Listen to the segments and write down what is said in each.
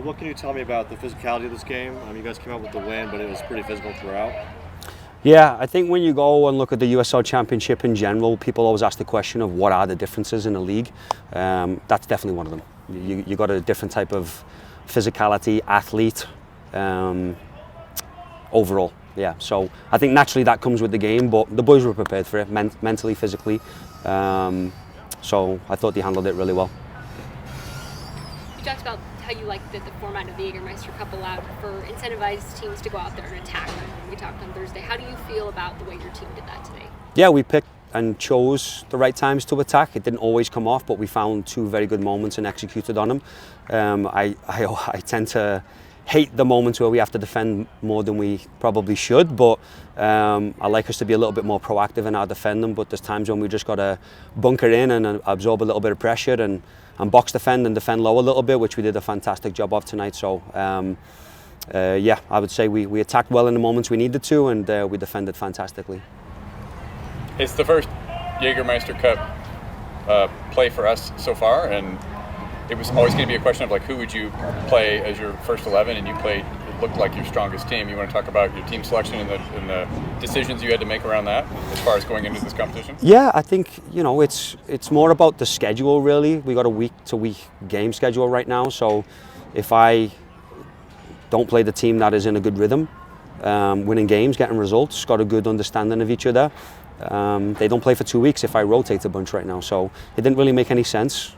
What can you tell me about the physicality of this game? You guys came out with the win, but it was pretty physical throughout. Yeah, I think when you go and look at the USL Championship in general, people always ask the question of what are the differences in the league. That's definitely one of them. You got a different type of physicality, athlete, overall. Yeah, so I think naturally that comes with the game, but the boys were prepared for it, mentally, physically. So I thought they handled it really well. You talked about how you liked that the format of the Jägermeister Cup allowed for incentivized teams to go out there and attack when we talked on Thursday. How do you feel about the way your team did that today? Yeah, we picked and chose the right times to attack. It didn't always come off, but we found two very good moments and executed on them. I tend to hate the moments where we have to defend more than we probably should, but I like us to be a little bit more proactive in our defending. But there's times when we just got to bunker in and absorb a little bit of pressure and box defend and defend low a little bit, which we did a fantastic job of tonight. So yeah, I would say we attacked well in the moments we needed to, and we defended fantastically. It's the first Jägermeister Cup play for us so far, and it was always going to be a question of like, who would you play as your first 11, and you played, it looked like your strongest team. You want to talk about your team selection and the decisions you had to make around that as far as going into this competition? Yeah, I think, it's more about the schedule really. We got a week-to-week game schedule right now, so if I don't play the team that is in a good rhythm, winning games, getting results, got a good understanding of each other, they don't play for 2 weeks if I rotate a bunch right now, so it didn't really make any sense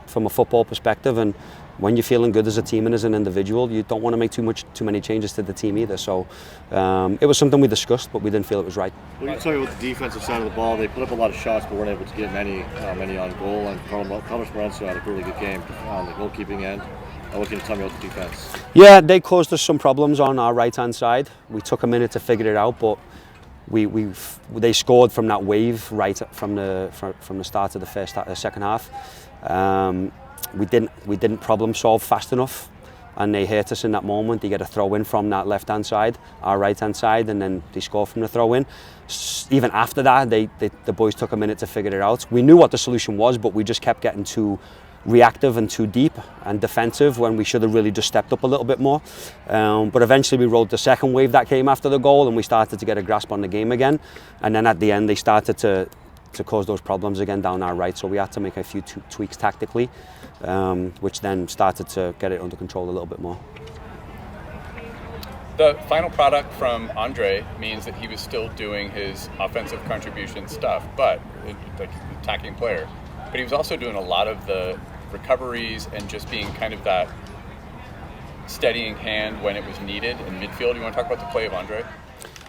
from a football perspective. And when you're feeling good as a team and as an individual, you don't want to make too many changes to the team either. So it was something we discussed, but we didn't feel it was right. What can you tell me about the defensive side of the ball? They put up a lot of shots, but weren't able to get many on goal. And Carlos Merancio had a really good game on the goalkeeping end. What can you tell me about the defense? Yeah, they caused us some problems on our right-hand side. We took a minute to figure it out, but they scored from that wave right from the start of the second half. We didn't problem solve fast enough, and they hurt us in that moment. They get a throw in from that left hand side, our right hand side, and then they score from the throw in. Even after that, the boys took a minute to figure it out. We knew what the solution was, but we just kept getting too reactive and too deep and defensive when we should have really just stepped up a little bit more. But eventually we rode the second wave that came after the goal, and we started to get a grasp on the game again. And then at the end they started to cause those problems again down our right, so we had to make a few tweaks tactically, which then started to get it under control a little bit more. The final product from Andre means that he was still doing his offensive contribution stuff, but like attacking player. But he was also doing a lot of the recoveries and just being kind of that steadying hand when it was needed in midfield. You want to talk about the play of Andre?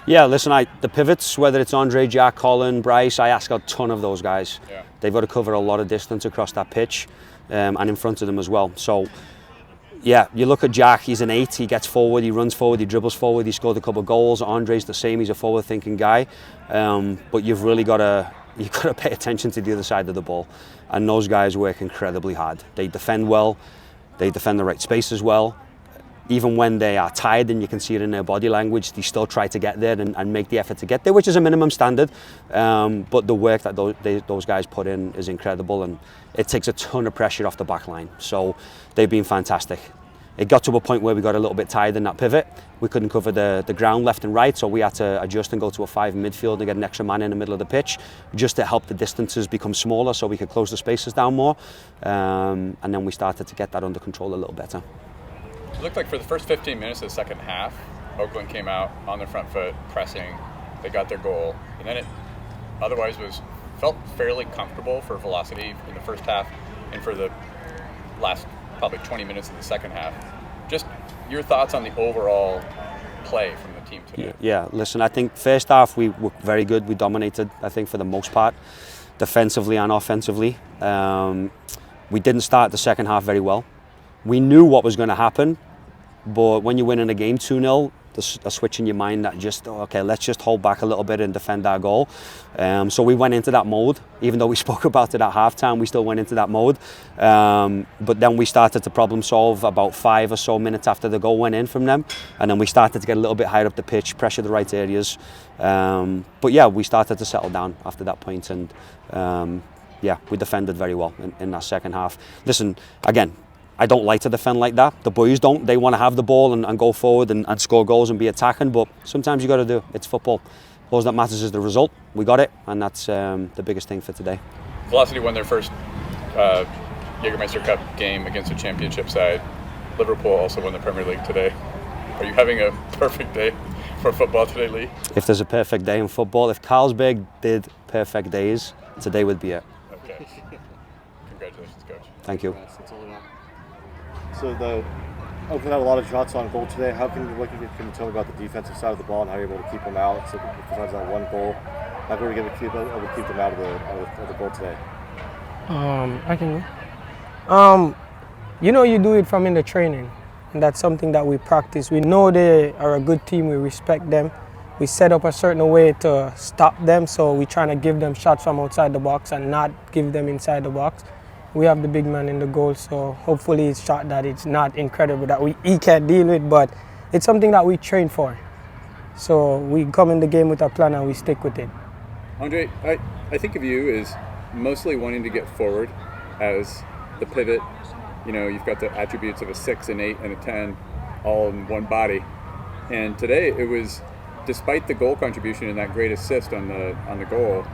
Yeah, listen, the pivots, whether it's Andre, Jack, Colin, Bryce, I ask a ton of those guys. Yeah. They've got to cover a lot of distance across that pitch, and in front of them as well. So, yeah, you look at Jack, he's an 8, he gets forward, he runs forward, he dribbles forward, he scored a couple of goals. Andre's the same, he's a forward-thinking guy. But you've really got to pay attention to the other side of the ball. And those guys work incredibly hard. They defend well, they defend the right spaces well. Even when they are tired, and you can see it in their body language, they still try to get there and make the effort to get there, which is a minimum standard. But the work that those guys put in is incredible, and it takes a ton of pressure off the back line. So they've been fantastic. It got to a point where we got a little bit tired in that pivot. We couldn't cover the ground left and right, so we had to adjust and go to a 5 in midfield and get an extra man in the middle of the pitch, just to help the distances become smaller so we could close the spaces down more. And then we started to get that under control a little better. It looked like for the first 15 minutes of the second half, Oakland came out on their front foot, pressing. They got their goal, and then it otherwise felt fairly comfortable for velocity in the first half, and for the last probably 20 minutes of the second half. Just your thoughts on the overall play from the team today? Yeah, listen, I think first half we were very good. We dominated, I think, for the most part, defensively and offensively. We didn't start the second half very well. We knew what was going to happen, but when you're winning a game 2-0, there's a switch in your mind that just, okay, let's just hold back a little bit and defend our goal. So we went into that mode. Even though we spoke about it at halftime, we still went into that mode. But then we started to problem solve about 5 or so minutes after the goal went in from them. And then we started to get a little bit higher up the pitch, pressure the right areas. But yeah, we started to settle down after that point, and yeah, we defended very well in that second half. Listen, again, I don't like to defend like that. The boys don't. They want to have the ball and go forward and score goals and be attacking. But sometimes you got to do it. It's football. All that matters is the result. We got it, and that's the biggest thing for today. Velocity won their first Jägermeister Cup game against a championship side. Liverpool also won the Premier League today. Are you having a perfect day for football today, Leigh? If there's a perfect day in football, if Carlsberg did perfect days, today would be it. Okay. Congratulations, Coach. Thank you. That's all I got. So the Oakland had a lot of shots on goal today. What can you tell me about the defensive side of the ball and how you're able to keep them out? So besides that one goal, how were you able to keep them out of the goal today? I can. You do it from in the training, and that's something that we practice. We know they are a good team. We respect them. We set up a certain way to stop them, so we're trying to give them shots from outside the box and not give them inside the box. We have the big man in the goal, so hopefully it's shot that it's not incredible that he can't deal with, but it's something that we train for. So we come in the game with a plan and we stick with it. Andre, I think of you as mostly wanting to get forward as the pivot. You know, you've got the attributes of a 6, an 8, and a 10 all in one body. And today it was, despite the goal contribution and that great assist on the goal,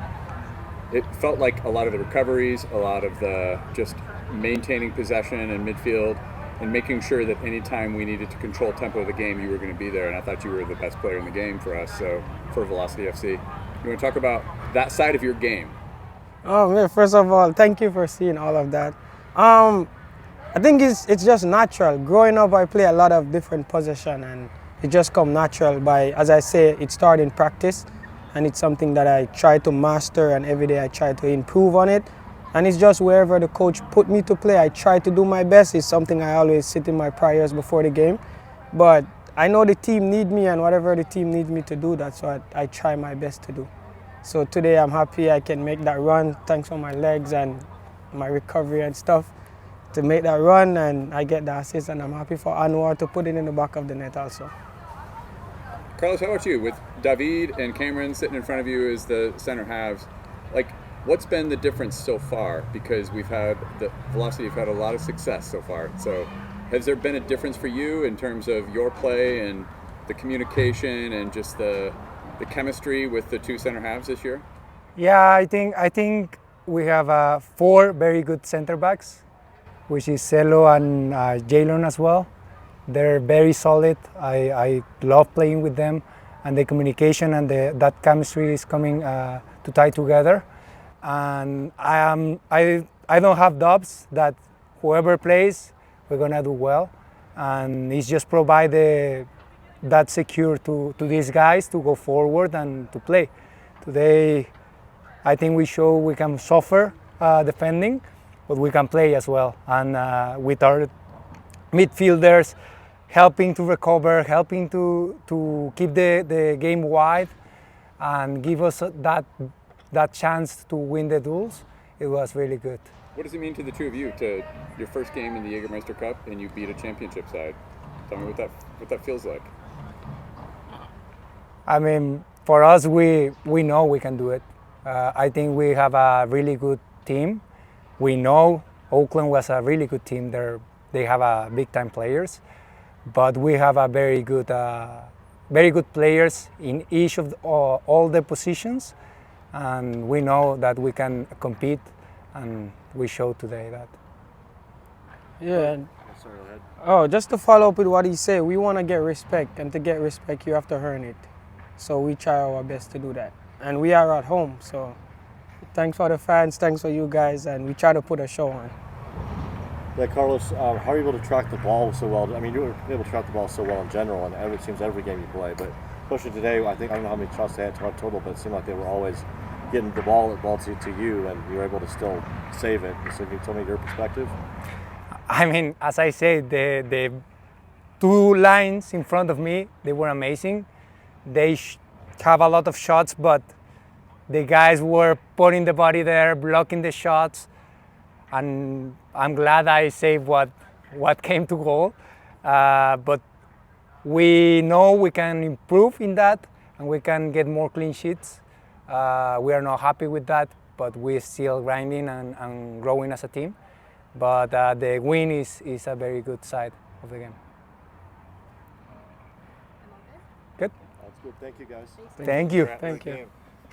it felt like a lot of the recoveries, a lot of the just maintaining possession in midfield and making sure that anytime we needed to control tempo of the game, you were going to be there. And I thought you were the best player in the game for us, so for Velocity FC. You want to talk about that side of your game? Oh, first of all, thank you for seeing all of that. I think it's just natural. Growing up, I play a lot of different positions, and it just come natural by, as I say, it started in practice, and it's something that I try to master, and every day I try to improve on it. And it's just wherever the coach put me to play, I try to do my best. It's something I always sit in my prayers before the game. But I know the team need me, and whatever the team needs me to do, that's what I try my best to do. So today I'm happy I can make that run, thanks for my legs and my recovery and stuff, to make that run, and I get the assist, and I'm happy for Anwar to put it in the back of the net also. Carlos, how about you? With David and Cameron sitting in front of you as the center halves, like, what's been the difference so far? Because we've had the Velocity have had a lot of success so far. So has there been a difference for you in terms of your play and the communication and just the chemistry with the two center halves this year? Yeah, I think we have 4 very good center backs, which is Celo and Jalen as well. They're very solid. I love playing with them, and the communication and that chemistry is coming to tie together. And I don't have doubts that whoever plays, we're gonna do well. And it's just provide that secure to these guys to go forward and to play. Today, I think we show we can suffer defending, but we can play as well. And with our midfielders helping to recover, helping to keep the game wide and give us that chance to win the duels, it was really good. What does it mean to the two of you, to your first game in the Jägermeister Cup and you beat a championship side? Tell me what that feels like. I mean, for us, we know we can do it. I think we have a really good team. We know Oakland was a really good team. They have big time players, but we have a very good players in each of all the positions, and we know that we can compete, and we showed today that. Yeah. Sorry, go ahead. Oh, just to follow up with what he said, we want to get respect, and to get respect, you have to earn it. So we try our best to do that. And we are at home, so thanks for the fans, thanks for you guys, and we try to put a show on. Yeah, Carlos, how are you able to track the ball so well? I mean, you were able to track the ball so well in general, and it seems every game you play. But especially today, I don't know how many shots they had total, but it seemed like they were always getting the ball to you, and you were able to still save it. So can you tell me your perspective? I mean, as I said, the 2 lines in front of me, they were amazing. They have a lot of shots, but the guys were putting the body there, blocking the shots, and I'm glad I saved what came to goal. But we know we can improve in that, and we can get more clean sheets. We are not happy with that, but we're still grinding and growing as a team. but the win is a very good side of the game. I'm all good. Good. That's good. Thank you, guys. Thank you. Great Thank you. game.